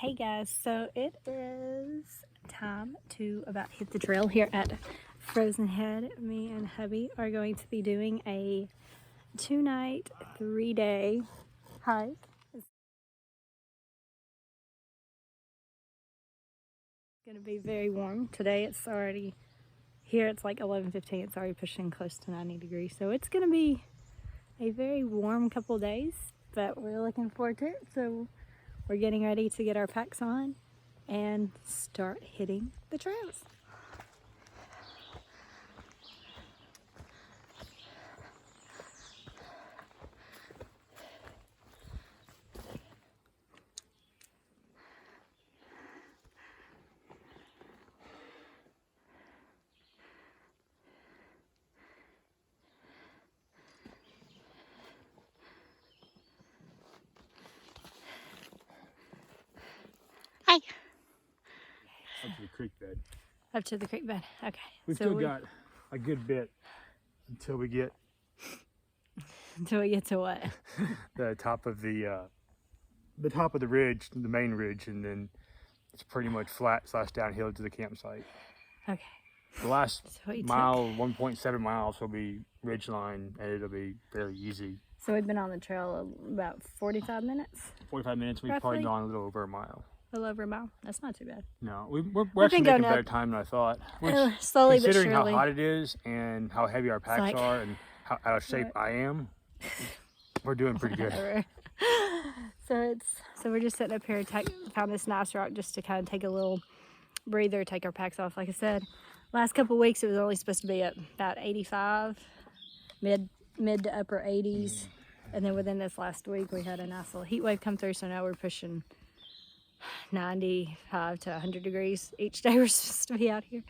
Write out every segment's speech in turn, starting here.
Hey guys, so it is time to about hit the trail here at Frozen Head. Me and hubby are going to be doing a 2-night, 3-day hike. It's going to be very warm. Today it's already, here it's like 11:15, it's already pushing close to 90 degrees. So it's going to be a very warm couple days, but we're looking forward to it. So we're getting ready to get our packs on and start hitting the trails. Hi. Up to the creek bed. Up to the creek bed. Okay. We've still got a good bit until we get to what? the top of the ridge, the main ridge, and then it's pretty much flat / downhill to the campsite. Okay. The last mile, 1.7 miles, will be ridge line, and it'll be fairly easy. So we've been on the trail about 45 minutes. 45 minutes. We've probably gone a little over a mile. A little over a mile. That's not too bad. No, we're actually making better time than I thought. Slowly but considering surely. how hot it is and how heavy our packs are and how out of shape I am, we're doing pretty good. So we're just sitting up here, found this nice rock just to kind of take a little breather, take our packs off. Like I said, last couple of weeks it was only supposed to be at about 85, mid to upper 80s, and then within this last week we had a nice little heat wave come through. So now we're pushing 95 to 100 degrees each day we're supposed to be out here.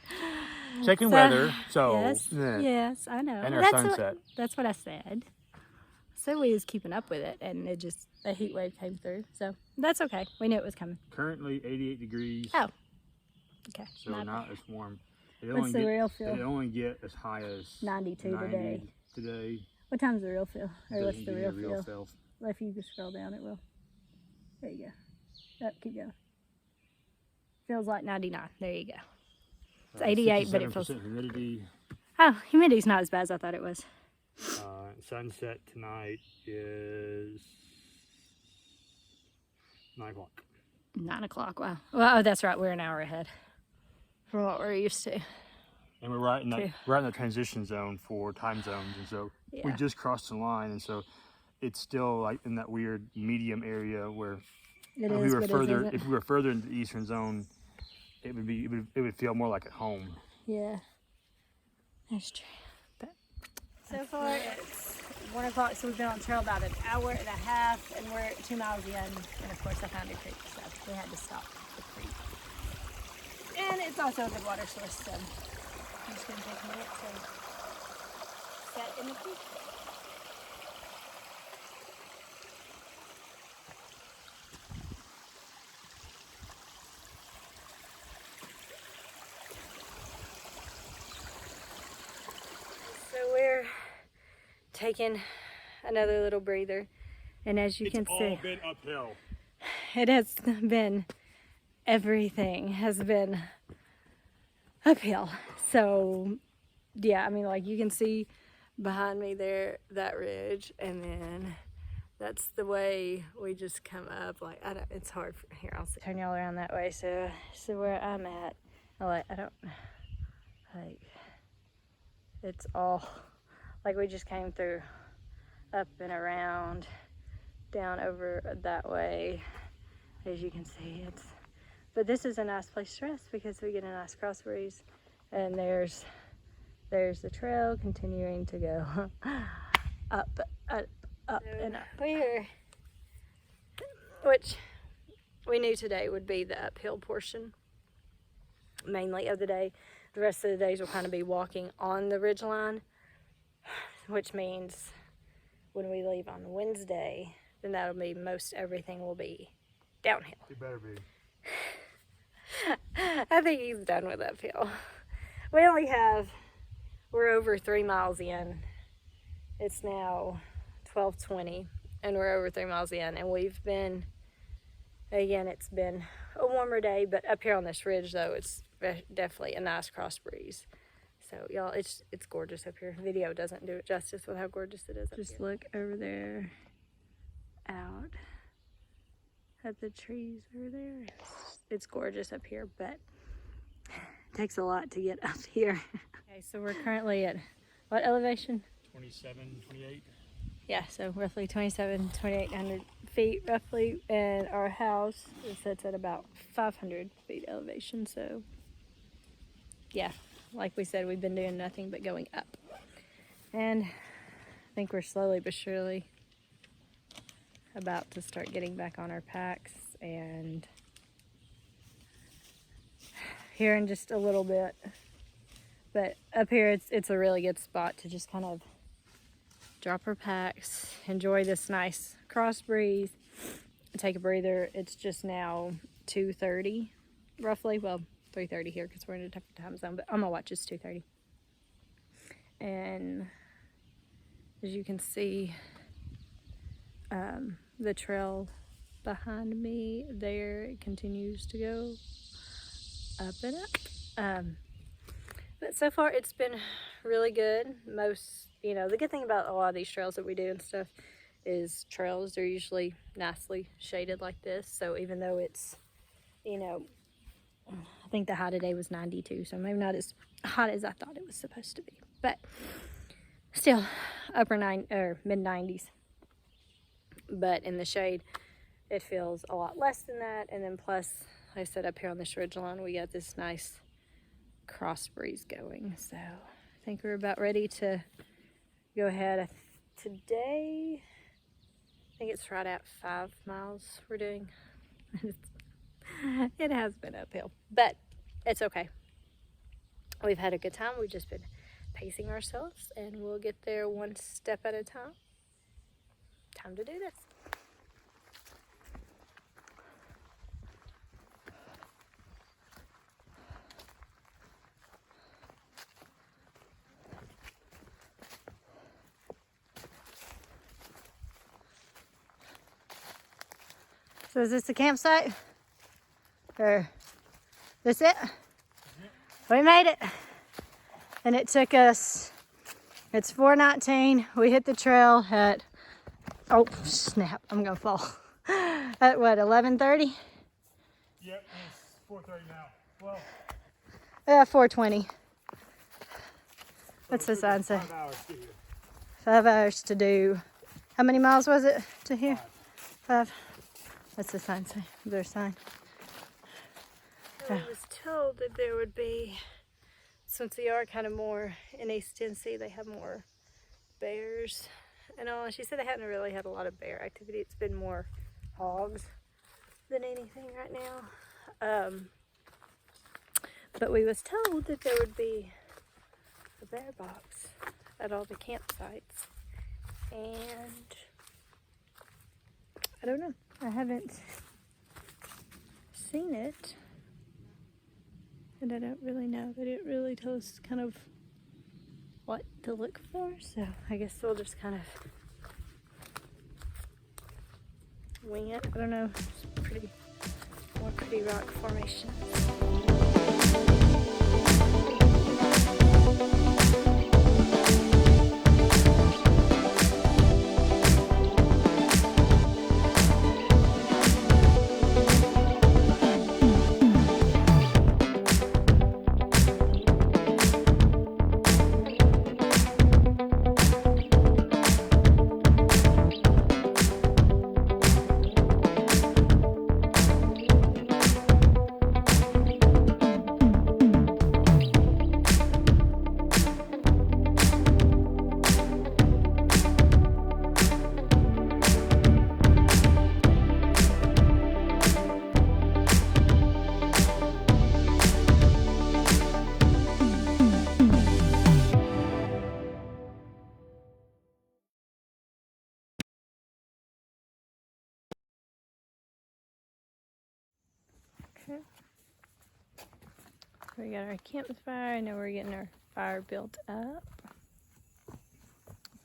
Checking weather, so yes, I know. And our sunset. That's what I said. So we was keeping up with it, and it just, a heat wave came through. So that's okay. We knew it was coming. Currently 88 degrees. Oh, okay. So not as warm. What's the real feel? They only get as high as 92 today. What time's the real feel? Or what's the real feel? Well, if you just scroll down, it will. There you go. Up, keep going. Feels like 99. There you go. It's 88, but it feels. Humidity. Oh, humidity's not as bad as I thought it was. Sunset tonight is 9 o'clock. 9 o'clock. Wow. Well, oh, that's right. We're an hour ahead from what we're used to. And we're right in the transition zone for time zones, and so we just crossed the line, and so it's still like in that weird medium area where. If we were further into the eastern zone, it would feel more like at home. Yeah, that's true. But so far it's 1 o'clock, so we've been on the trail about an hour and a half, and we're 2 miles in. And of course, I found a creek, so we had to stop at the creek. And it's also a good water source, so I'm just gonna take a minute to set in the creek. So we're taking another little breather, and as you can see, it's all been uphill. It has been, everything has been uphill. So yeah, I mean, like you can see behind me there, that ridge, and then that's the way we just come up. Like it's hard for here. I'll turn y'all around that way. So where I'm at, it's all like we just came through, up and around, down over that way. As you can see, but this is a nice place to rest because we get a nice cross breeze, and there's the trail continuing to go up and up here, which we knew today would be the uphill portion mainly of the day. The rest of the days will kind of be walking on the ridge line, which means when we leave on Wednesday, then that'll be most everything will be downhill. It better be. I think he's done with uphill. We're over 3 miles in. It's now 12:20, and we're over 3 miles in, and we've been Again, it's been a warmer day, but up here on this ridge, though, it's definitely a nice cross breeze. So, y'all, it's gorgeous up here. Video doesn't do it justice with how gorgeous it is up here. Just look over there out at the trees over there. It's gorgeous up here, but it takes a lot to get up here. Okay, so we're currently at what elevation? 27, 28. Yeah, so roughly 2,800 feet roughly, and our house sits at about 500 feet elevation. So yeah, like we said, we've been doing nothing but going up, and I think we're slowly but surely about to start getting back on our packs, and here in just a little bit. But up here, it's a really good spot to just kind of drop our packs, enjoy this nice cross breeze, take a breather. It's just now 2:30 roughly. Well, 3:30 here because we're in a different time zone, but on my watch it's 2:30. And as you can see, the trail behind me there, it continues to go up and up. But so far it's been really good. Most, the good thing about a lot of these trails that we do and stuff is trails are usually nicely shaded like this. So even though it's, I think the high today was 92, so maybe not as hot as I thought it was supposed to be, but still mid 90s. But in the shade, it feels a lot less than that. And then plus, like I said, up here on this ridge line, we got this nice cross breeze going. So I think we're about ready to go ahead. Today, I think it's right at 5 miles we're doing. It has been uphill, but it's okay. We've had a good time. We've just been pacing ourselves, and we'll get there one step at a time. Time to do this. So is this the campsite? Or this it? We made it. And it took us, it's 4:19. We hit the trail at, oh snap, I'm gonna fall. At what, 11:30? Yep, it's 4:30 now. Well, 4:20. What's the sign say? 5 hours to get here. 5 hours to do, how many miles was it to here? 5. What's the sign say? Is there a sign? I was told that there would be, since we are kind of more in East Tennessee, they have more bears and all. She said they hadn't really had a lot of bear activity. It's been more hogs than anything right now. But we was told that there would be a bear box at all the campsites. And I don't know. I haven't seen it. And I don't really know. They didn't really tell us kind of what to look for. So I guess we'll just kind of wing it. I don't know. It's more pretty rock formation. Okay. We got our campfire. I know we're getting our fire built up.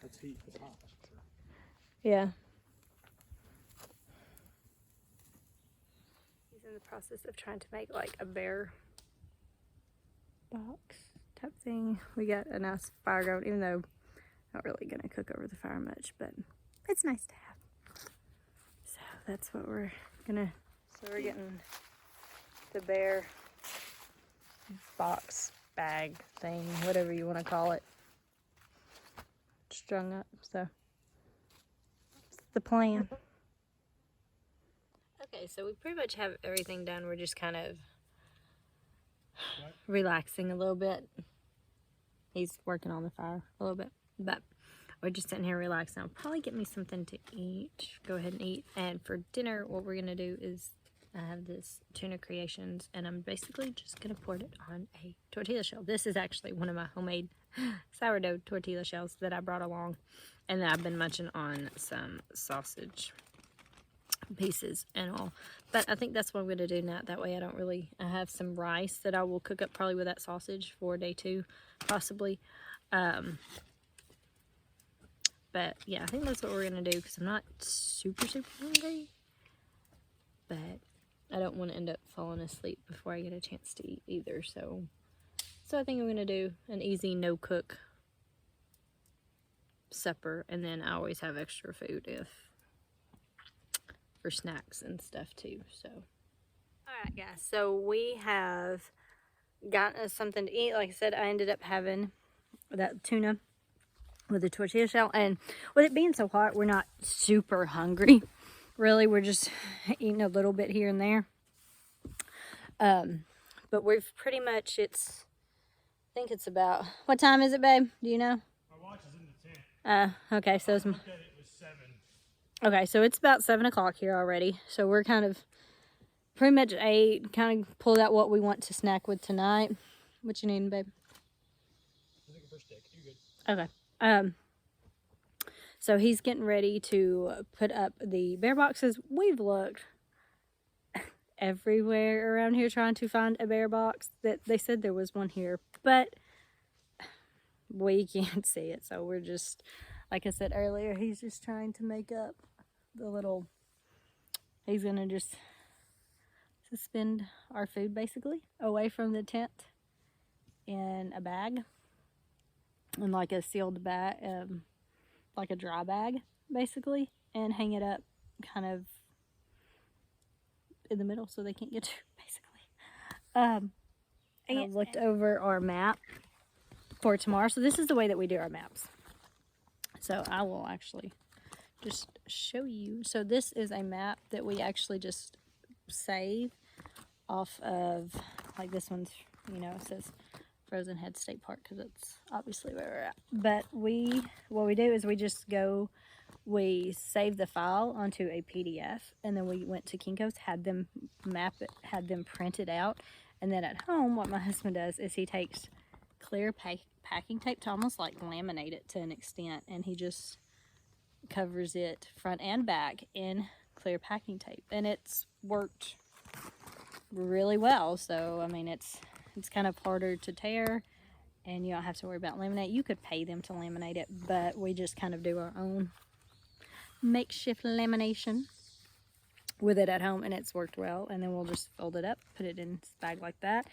That's heat. It's hot. Yeah. in the process of trying to make like a bear box type thing. We got a nice fire going, even though not really gonna cook over the fire much, but it's nice to have. So that's what we're gonna, so we're getting the bear box bag thing, whatever you want to call it, strung up. So that's the plan. Okay, so we pretty much have everything done. We're just kind of relaxing a little bit. He's working on the fire a little bit, but we're just sitting here relaxing. I'll probably get me something to eat, go ahead and eat. And for dinner, what we're gonna do is I have this Tuna Creations, and I'm basically just gonna pour it on a tortilla shell. This is actually one of my homemade sourdough tortilla shells that I brought along, and that I've been munching on some sausage pieces and all. But I think that's what I'm going to do now. That way I have some rice that I will cook up probably with that sausage for day 2, possibly. But yeah, I think that's what we're going to do because I'm not super hungry. But I don't want to end up falling asleep before I get a chance to eat either. So I think I'm going to do an easy no-cook supper. And then I always have extra food for snacks and stuff too. So alright guys, so we have gotten us something to eat. Like I said, I ended up having that tuna with the tortilla shell, and with it being so hot, we're not super hungry really. We're just eating a little bit here and there, but we've pretty much, I think it's about, what time is it, babe? Do you know? My watch is in the tent. Okay, so it's, I looked at it, it was 7. okay, so it's about 7 o'clock here already. So we're kind of pretty much ate, kind of pulled out what we want to snack with tonight. What you needing, babe? I'm looking for a steak. You're good. Okay. So he's getting ready to put up the bear boxes. We've looked everywhere around here trying to find a bear box. That they said there was one here, but we can't see it. So we're just, like I said earlier, he's just trying to make up the little, he's gonna just suspend our food basically away from the tent in a bag, in like a sealed bag, like a dry bag basically, and hang it up kind of in the middle so they can't get to it basically. And I've looked over our map for tomorrow. So this is the way that we do our maps. So I will actually just show you. So this is a map that we actually just save off of, like this one's, you know, it says Frozen Head State Park because it's obviously where we're at. But what we do is we save the file onto a PDF, and then we went to Kinko's, had them map it, had them print it out, and then at home what my husband does is he takes clear packing tape to almost like laminate it to an extent, and he just covers it front and back in clear packing tape, and it's worked really well. So I mean, it's kind of harder to tear, and you don't have to worry about laminate. You could pay them to laminate it, but we just kind of do our own makeshift lamination with it at home, and it's worked well. And then we'll just fold it up, put it in this bag like that,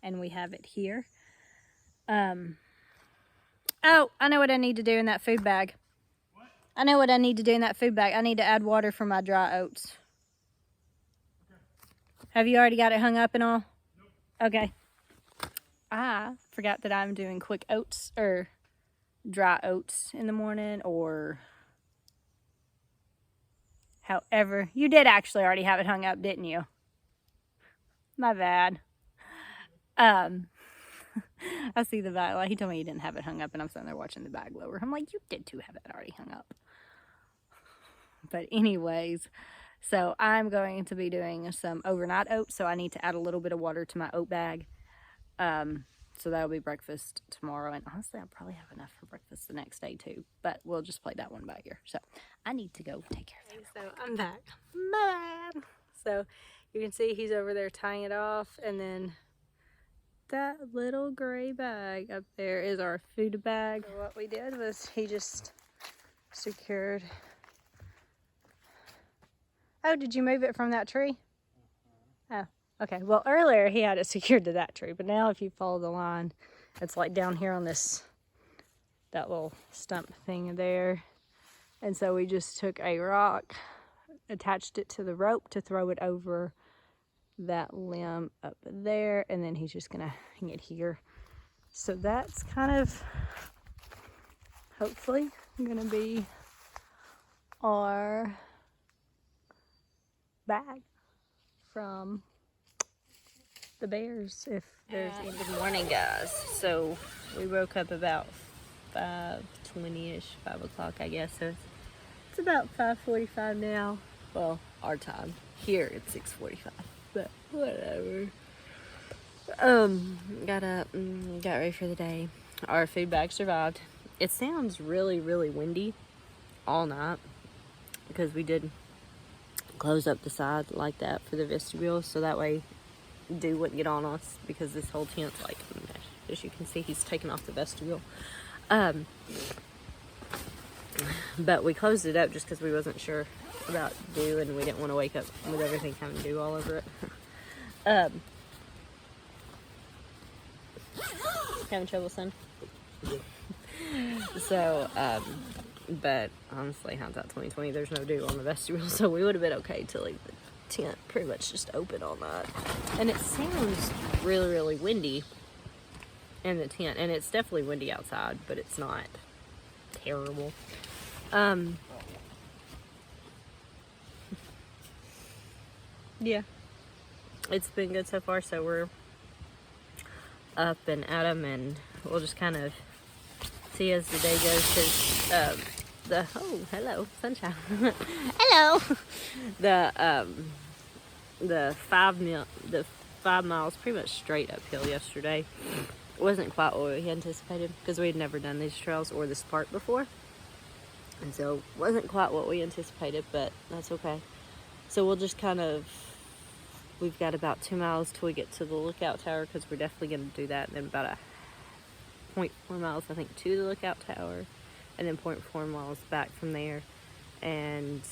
and we have it here. Oh, I know what I need to do in that food bag. What? I know what I need to do in that food bag. I need to add water for my dry oats. Okay. Have you already got it hung up and all? Nope. Okay. I forgot that I'm doing quick oats or dry oats in the morning, or however. You did actually already have it hung up, didn't you? My bad. I see the bag. Like, he told me he didn't have it hung up, and I'm sitting there watching the bag lower. I'm like, you did too have it already hung up. But anyways, so I'm going to be doing some overnight oats, so I need to add a little bit of water to my oat bag. So that'll be breakfast tomorrow, and honestly I'll probably have enough for breakfast the next day too, but we'll just play that one by ear. So I need to go take care of it. So I'm back. My bad. So you can see he's over there tying it off, and then that little gray bag up there is our food bag. So what we did was he just secured. Oh, did you move it from that tree? Oh. Okay, well earlier he had it secured to that tree, but now if you follow the line, it's like down here on that little stump thing there. And so we just took a rock, attached it to the rope to throw it over that limb up there, and then he's just gonna hang it here. So that's kind of hopefully gonna be our bag from the bears, if there's any. Good morning, guys. So we woke up about 5:20ish, 5 o'clock, I guess. So it's about 5:45 now. Well, our time here it's 6:45, but whatever. Got up and got ready for the day. Our food bag survived. It sounds really, really windy all night because we did close up the side like that for the vestibule, so that way dew wouldn't get on us, because this whole tent's like, as you can see, he's taken off the vestibule. But we closed it up just because we wasn't sure about dew, and we didn't want to wake up with everything having dew all over it. Having trouble, son? So, but honestly, hindsight 2020, there's no dew on the vestibule, so we would have been okay to leave the tent pretty much just open all night. And it sounds really, really windy in the tent, and it's definitely windy outside, but it's not terrible. Yeah, it's been good so far. So we're up and at 'em, and we'll just kind of see as the day goes, because hello sunshine. Hello. The 5 miles pretty much straight uphill yesterday wasn't quite what we anticipated, because we had never done these trails or this park before, and so wasn't quite what we anticipated, but that's okay. So we'll just kind of, we've got about 2 miles till we get to the lookout tower, because we're definitely going to do that, and then about 0.4 miles I think to the lookout tower, and then 0.4 miles back from there. And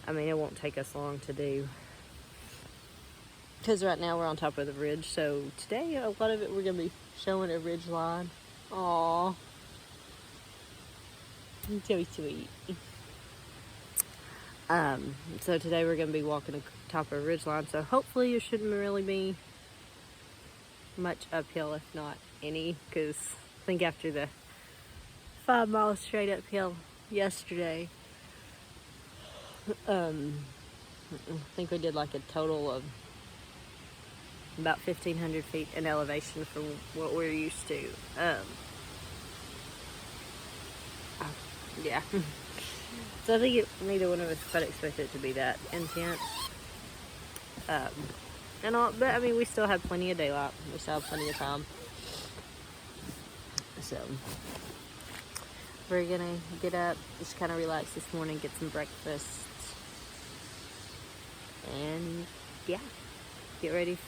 I mean, it won't take us long to do, because right now we're on top of the ridge. So today a lot of it we're going to be showing a ridge line. Aww, so sweet. So today we're going to be walking on top of a ridge line, so hopefully it shouldn't really be much uphill, if not any, because I think after the 5 miles straight uphill yesterday, I think we did like a total of about 1,500 feet in elevation from what we're used to. Yeah. So I think neither one of us quite expected it to be that intense. But I mean, we still have plenty of daylight. We still have plenty of time. So we're gonna get up, just kind of relax this morning, get some breakfast, and yeah, get ready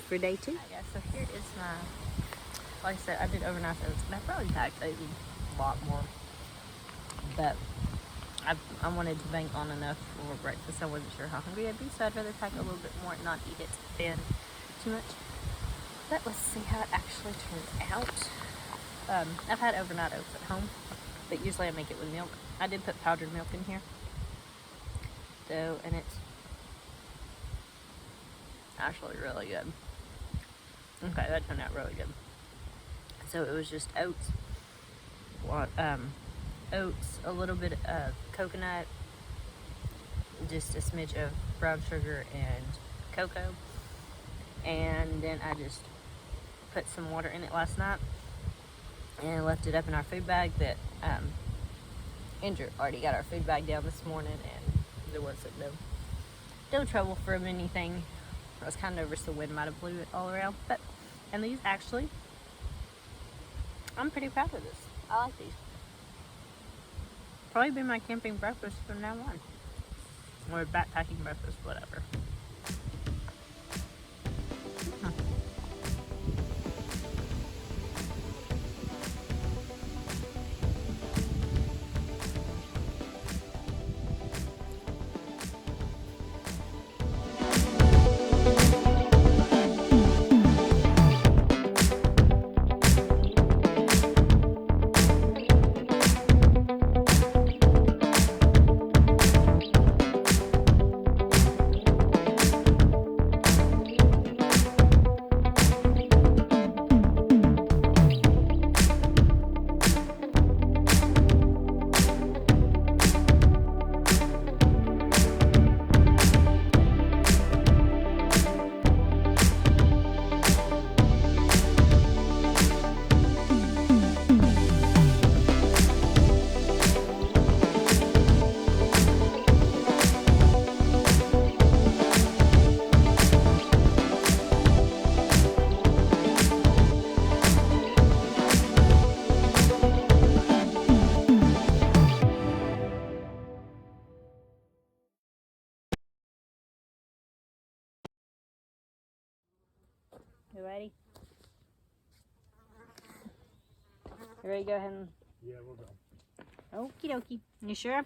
for day 2. Yeah, so here is my, like I said, I did overnight oats, and I probably packed a lot more, but I wanted to bank on enough for breakfast. I wasn't sure how hungry I'd be, so I'd rather pack a little bit more and not eat it thin too much. But let's see how it actually turned out. I've had overnight oats at home, but usually I make it with milk. I did put powdered milk in here, though, and it's actually really good. Okay, that turned out really good. So it was just oats, oats, a little bit of coconut, just a smidge of brown sugar and cocoa, and then I just put some water in it last night and left it up in our food bag. That Andrew already got our food bag down this morning, and there wasn't no trouble from anything. I was kind of nervous the wind might have blew it all around, but, and these actually, I'm pretty proud of this. I like these. Probably be my camping breakfast from now on, or backpacking breakfast, whatever. You ready? You ready to go ahead and... Yeah, we'll go. Okie dokie. You sure?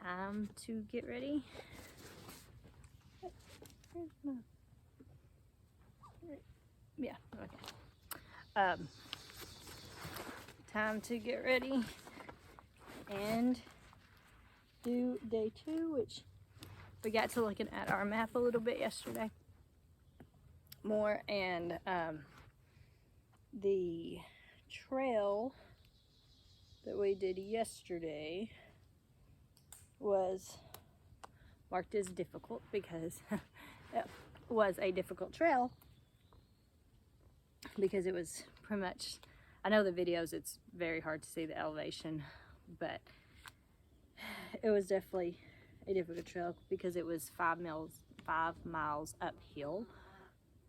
Time to get ready. Yeah, okay. Time to get ready and do day 2, which we got to looking at our map a little bit yesterday more, and the trail that we did yesterday was marked as difficult because it was a difficult trail because it was pretty much, I know the videos it's very hard to see the elevation, but it was definitely a difficult trail because it was 5 miles uphill.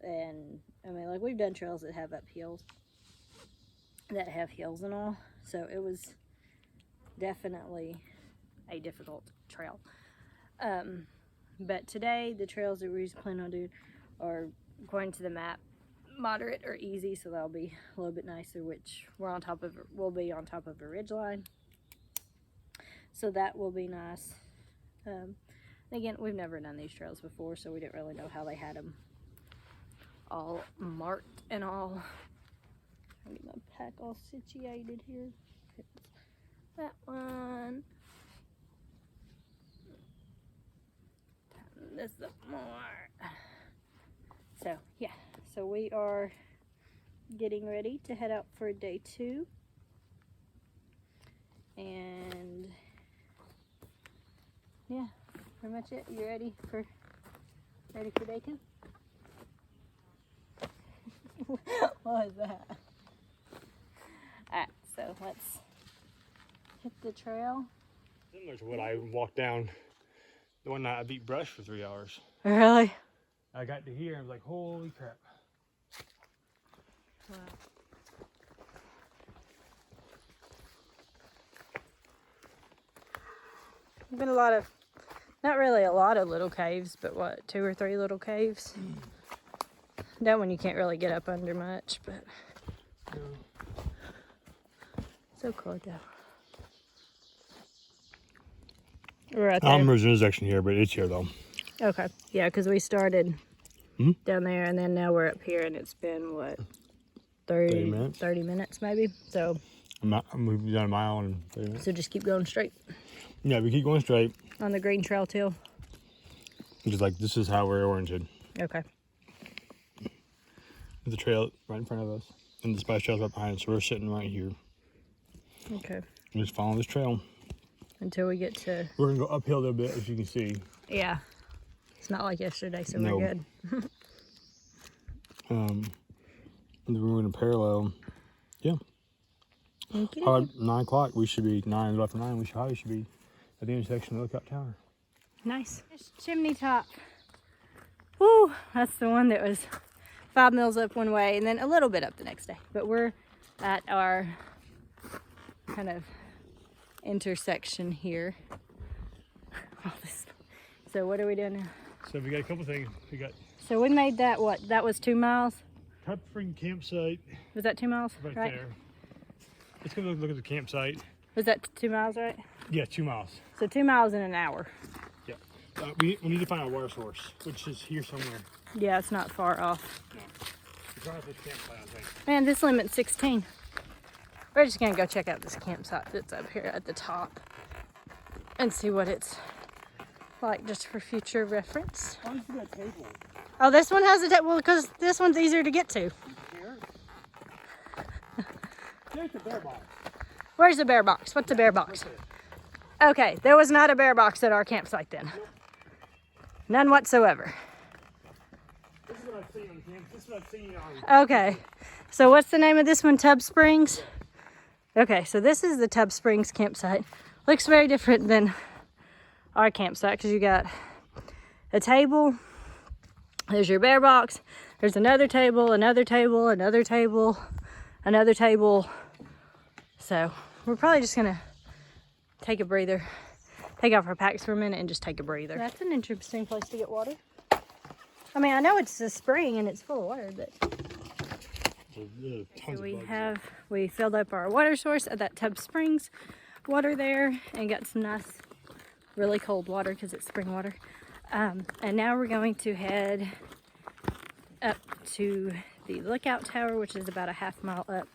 And I mean, like, we've done trails that have uphills, that have hills and all, so it was definitely a difficult trail. But today the trails that we're planning on doing are, according to the map, moderate or easy, so that'll be a little bit nicer, which we'll be on top of a ridge line, so that will be nice. Again, we've never done these trails before, so we didn't really know how they had them all marked and all. I'll get my pack all situated here. Okay. That one. Tighten this up more. So yeah, so we are getting ready to head out for day 2, and yeah, pretty much it. You ready for day 2? What was that? Alright, so let's hit the trail. Similar to what I walked down the one night I beat brush for 3 hours. Really? I got to here and I was like, holy crap. Wow. There's been a lot of, not really a lot of little caves, but what, 2 or 3 little caves? That one you can't really get up under much, but so cool though. We're right there. There's an intersection here, but it's here though. Okay, yeah, because we started down there, and then now we're up here, and it's been what, 30 minutes maybe. So We've done a mile and 30 minutes. So just keep going straight Yeah, we keep going straight. on the green trail till. Just like this is how we're oriented. Okay. The trail right in front of us, and the spice trail's right behind us, so we're sitting right here. Okay. Just follow this trail. Until we get to. We're gonna go uphill a little bit, as you can see. Yeah. It's not like yesterday, so No. we're good. And then we're gonna parallel. Yeah. Okay. About 9 o'clock, we should be 9 after 9. We probably should be at the intersection of Lookout Tower. Nice. There's Chimney Top. Woo! That's the one that was 5 miles up one way and then a little bit up the next day. But we're at our kind of intersection here. So what are we doing now? So we got a couple things. We got So we made that, what? That was 2 miles? Top Spring Campsite Was that 2 miles? right there. Let's go look at the campsite. Was that 2 miles, right? Yeah, 2 miles. So 2 miles in an hour. Yeah. We need to find a water source, which is here somewhere. Yeah, it's not far off. No. It's right at this campsite, I think. Man, this limit's 16. We're just gonna go check out this campsite that's up here at the top and see what it's like, just for future reference. Why don't you put a table? Oh, this one has a table. Well, because this one's easier to get to. There's the bear box. Where's the bear box? What's a bear box? Okay, there was not a bear box at our campsite then. None whatsoever. This is what I've seen on campus. This is what I've seen on. Okay, so what's the name of this one? Tub Springs? Okay, so this is the Tub Springs campsite. Looks very different than our campsite because you got a table, there's your bear box, there's another table, another table, another table, another table. So we're probably just gonna take a breather. Take off our packs for a minute and just take a breather. That's an interesting place to get water. I mean, I know it's a spring and it's full of water, but... So we filled up our water source at that Tub Springs water there and got some nice, really cold water because it's spring water. And now we're going to head up to the lookout tower, which is about a half-mile up,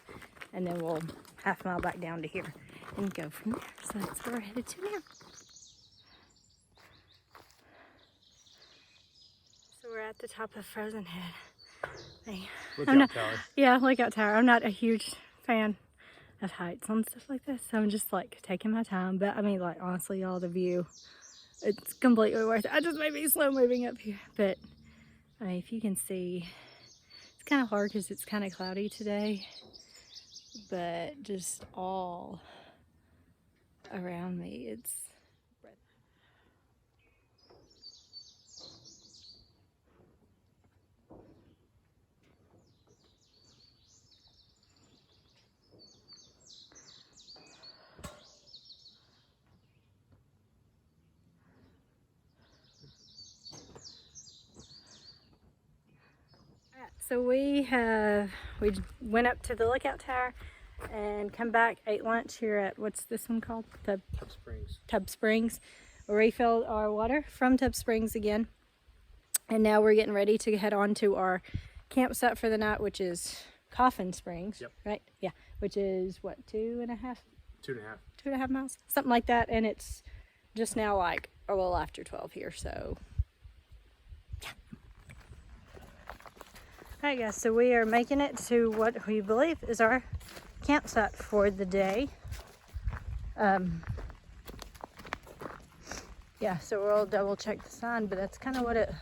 and then we'll half-mile back down to here and go from there. So that's where we're headed to now. So we're at the top of Frozen Head. Lookout tower. Yeah, lookout tower. I'm not a huge fan of heights and stuff like this, so I'm just like taking my time. But I mean, like, honestly, y'all, the view, it's completely worth it. I just may be slow moving up here, but I mean, if you can see, it's kind of hard because it's kind of cloudy today, but just all around me, it's so we went up to the lookout tower and come back, ate lunch here at, what's this one called? Tub Springs. Tub Springs. We refilled our water from Tub Springs again. And now we're getting ready to head on to our campsite for the night, which is Coffin Springs. Yep. Right? Yeah. Which is what, 2.5? 2.5. 2.5 miles? Something like that. And it's just now like a little after 12 here, so Alright guys, so we are making it to what we believe is our campsite for the day. Yeah, so we'll double check the sign, but that's kind of what it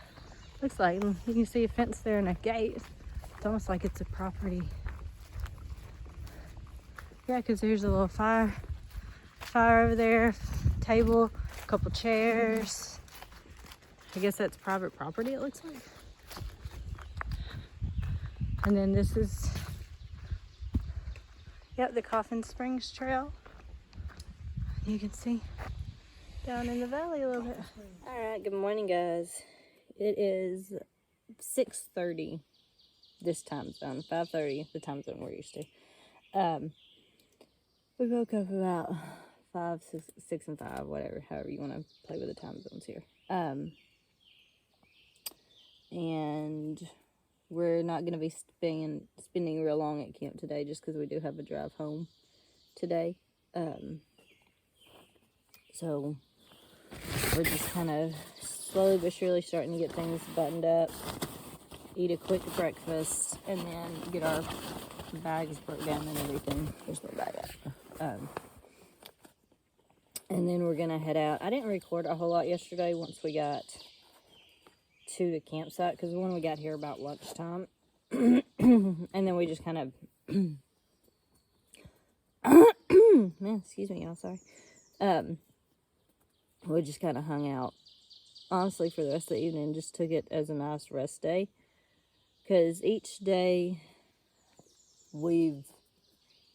looks like. And you can see a fence there and a gate. It's almost like it's a property. Yeah, because there's a little fire over there, table, a couple chairs. I guess that's private property, it looks like. And then this is, yep, the Coffin Springs Trail. You can see down in the valley a little bit. All right, good morning, guys. It is 6:30 this time zone, 5:30 the time zone we're used to. We woke up about 5, 6 and 5, whatever, however you want to play with the time zones here. And we're not going to be spending real long at camp today just because we do have a drive home today. So we're just kind of slowly but surely starting to get things buttoned up, eat a quick breakfast, and then get our bags broke down and everything. There's no bag up. And then we're going to head out. I didn't record a whole lot yesterday once we got to the campsite because when we got here about lunchtime and then we just kind of man, excuse me, y'all, sorry. We just kind of hung out honestly for the rest of the evening, just took it as a nice rest day because each day we've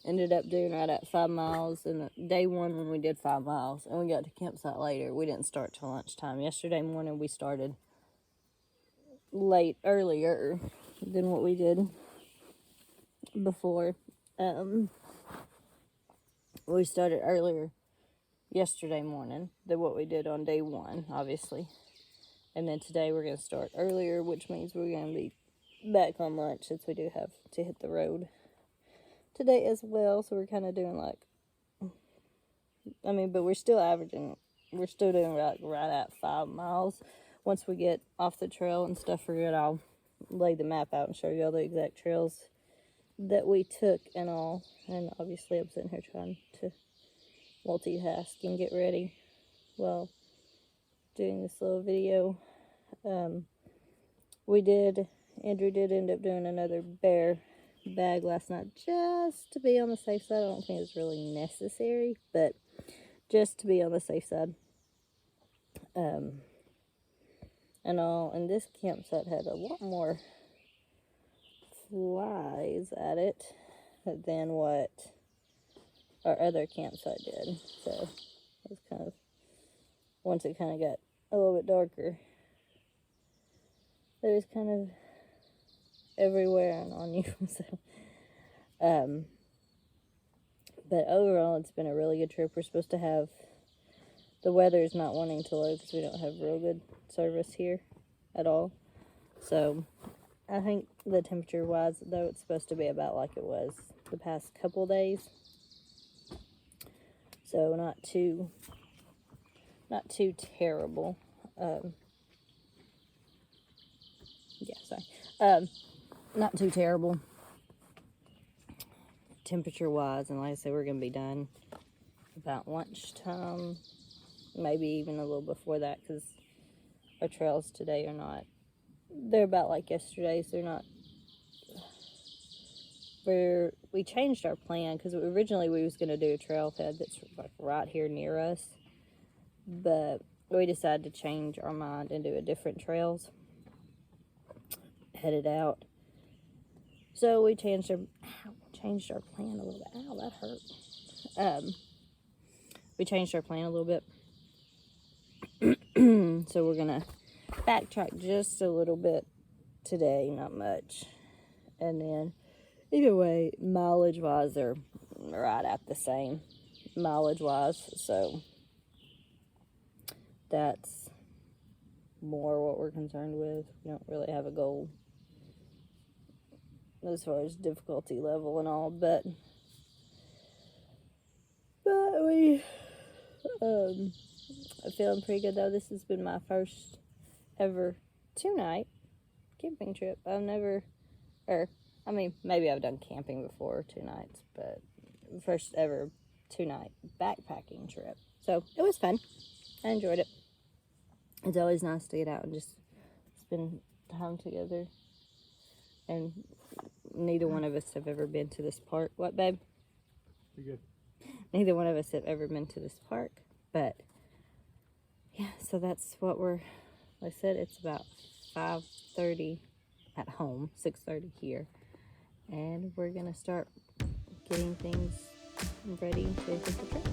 ended up doing right at 5 miles. And day one when we did 5 miles and we got to campsite later, we didn't start till lunchtime. Yesterday morning we started earlier than what we did before. We started earlier yesterday morning than what we did on day one, obviously. And then today we're going to start earlier, which means we're going to be back on lunch since we do have to hit the road today as well. So we're kind of doing like, but we're still doing right at 5 miles. Once we get off the trail and stuff for good, I'll lay the map out and show you all the exact trails that we took and all. And obviously I'm sitting here trying to multitask and get ready while doing this little video. Andrew did end up doing another bear bag last night just to be on the safe side. I don't think it's really necessary, but just to be on the safe side. And this campsite had a lot more flies at it than what our other campsite did. So It was kind of, once it kind of got a little bit darker, it was kind of everywhere and on you. So, but overall, it's been a really good trip. We're supposed to have, the weather's not wanting to load because we don't have real good service here at all. So I think the temperature wise, though, it's supposed to be about like it was the past couple days. So not too terrible. Not too terrible temperature wise, and like I said, we're gonna be done about lunchtime, maybe even a little before that, because our trails today are not, they're about like yesterday's. They're not, we changed our plan because originally we was gonna do a trailhead that's like right here near us, but we decided to change our mind and do a different trails headed out. So we changed our plan a little bit. Ow, that hurt. We changed our plan a little bit. So we're gonna backtrack just a little bit today, not much. And then either way, mileage wise, they're right at the same mileage wise. So that's more what we're concerned with. We don't really have a goal as far as difficulty level and all, but we I'm feeling pretty good though. This has been my first ever 2-night camping trip. Maybe I've done camping before 2 nights, but first ever 2-night backpacking trip. So it was fun. I enjoyed it. It's always nice to get out and just spend time together. And neither one of us have ever been to this park. What, babe? You're good. Neither one of us have ever been to this park. But, yeah, so that's what like I said, it's about 5:30 at home, 6:30 here. And we're going to start getting things ready to hit the trip.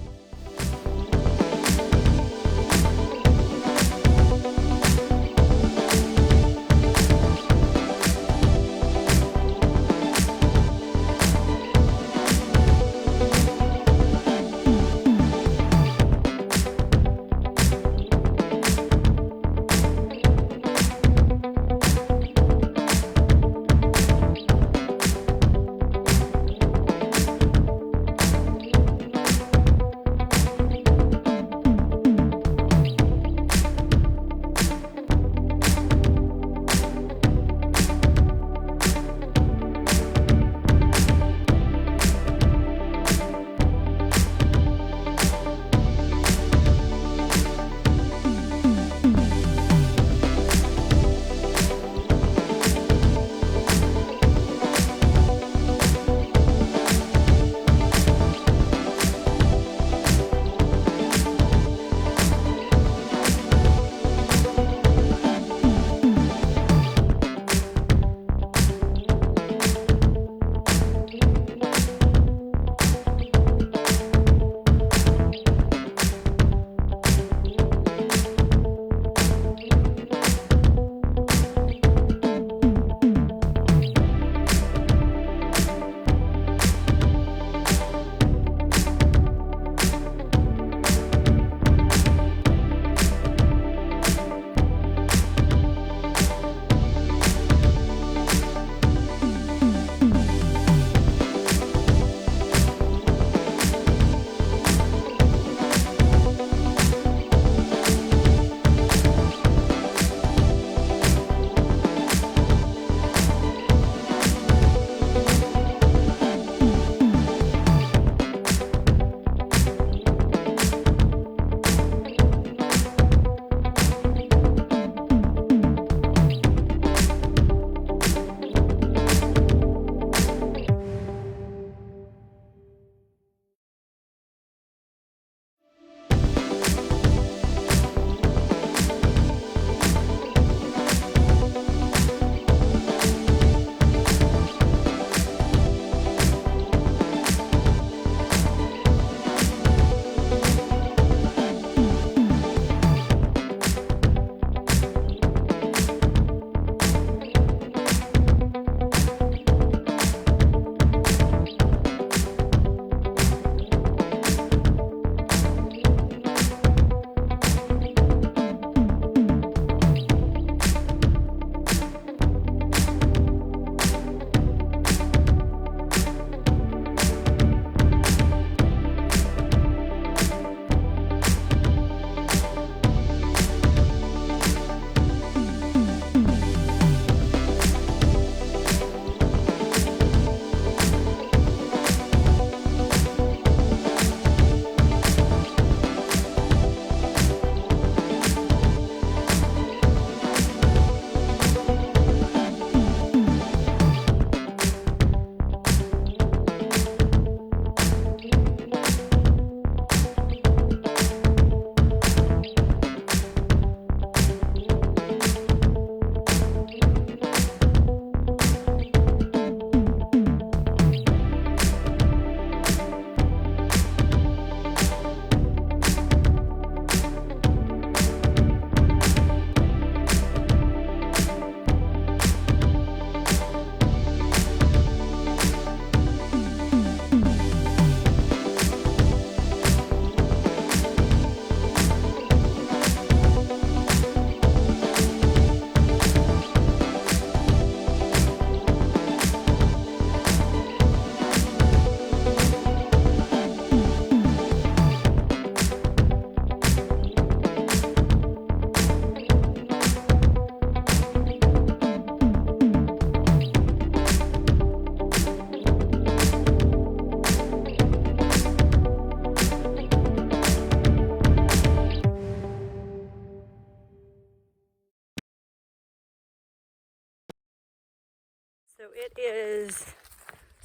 it is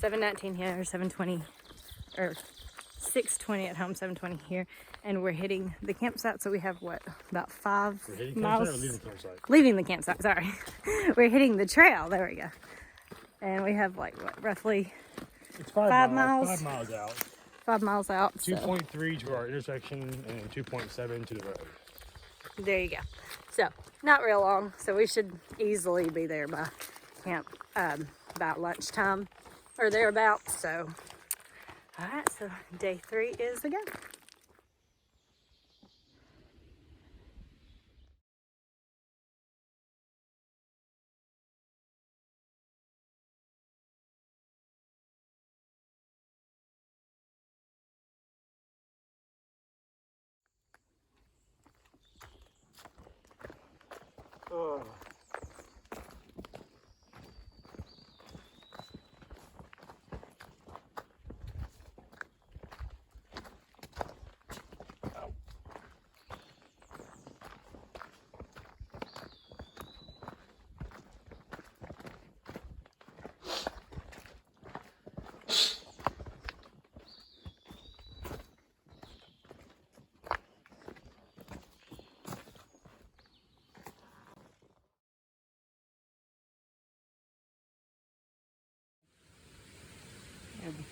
7:19 here, or 7:20, or 6:20 at home, 7:20 here, and we're hitting the campsite. So we have what, about 5 miles? Or leaving the campsite? Leaving the campsite, sorry. We're hitting the trail, there we go. And we have like what, roughly It's 5 miles? 5 miles out. 5 miles out. 2.3 to our intersection and 2.7 to the road. There you go. So not real long, so we should easily be there by camp about lunchtime or thereabouts. So all right, so day 3 is a go. Oh.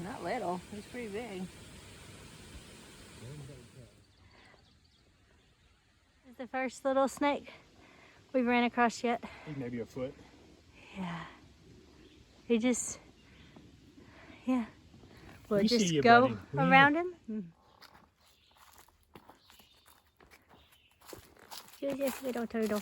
Not little, it's pretty big. This is the first little snake we've ran across yet. Maybe a foot. Yeah. He just, yeah. We'll We just see you, go buddy. around him. Here's this little turtle.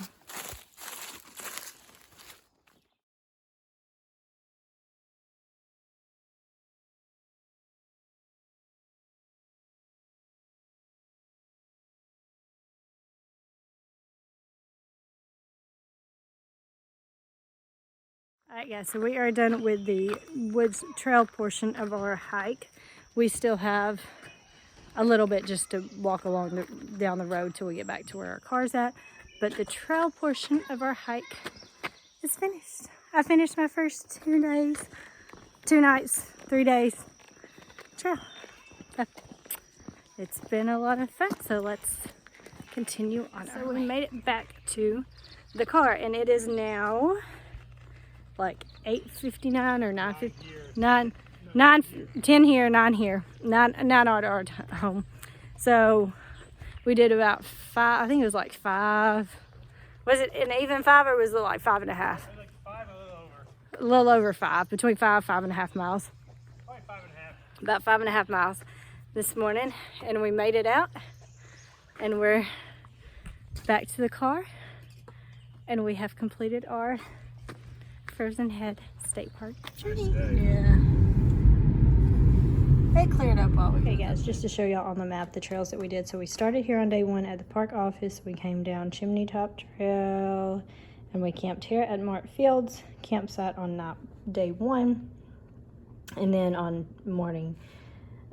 Alright guys, so we are done with the woods trail portion of our hike. We still have a little bit just to walk along down the road till we get back to where our car's at. But the trail portion of our hike is finished. I finished my first 2 days, 2 nights, 3 days trail. So it's been a lot of fun, so let's continue on our way. So we made it back to the car, and it is now like 8:59 or 10 here, 9 here, 9 at our home. So we did about 5, I think it was like 5. Was it an even 5 or was it like 5.5? Like 5, a little over. A little over 5, between 5.5 miles. Probably 5.5. About 5.5 miles this morning, and we made it out, and we're back to the car, and we have completed our Frozen Head State Park journey. Yeah. It cleared up all. Okay guys, just to show y'all on the map the trails that we did. So we started here on day 1 at the park office. We came down Chimney Top Trail, and we camped here at Mart Fields campsite on day 1. And then in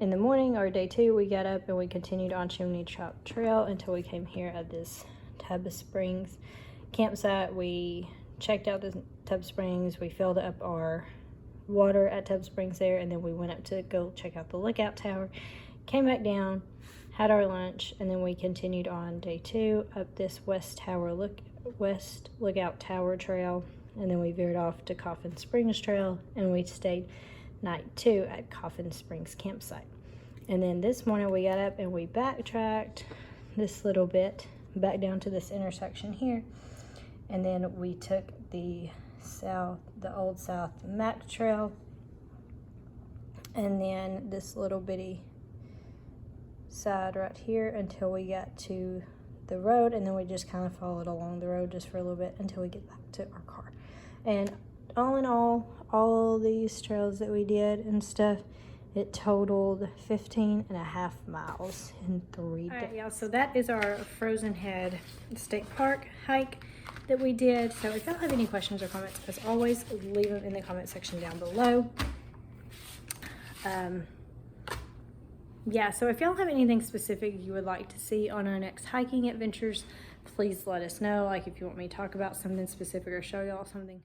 the morning or day 2, we got up and we continued on Chimney Top Trail until we came here at this Tub Springs campsite. We checked out the Tub Springs, we filled up our water at Tub Springs there, and then we went up to go check out the lookout tower, came back down, had our lunch, and then we continued on day 2 up this West Lookout Tower Trail, and then we veered off to Coffin Springs Trail, and we stayed night 2 at Coffin Springs campsite. And then this morning we got up and we backtracked this little bit back down to this intersection here, and then we took the Old South Mac Trail, and then this little bitty side right here until we got to the road, and then we just kind of followed along the road just for a little bit until we get back to our car. And all in all these trails that we did and stuff, it totaled 15.5 miles in 3 days. All right, y'all, so that is our Frozen Head State Park hike that we did. So if y'all have any questions or comments, as always, leave them in the comment section down below. Yeah, so if y'all have anything specific you would like to see on our next hiking adventures, please let us know. Like if you want me to talk about something specific or show y'all something.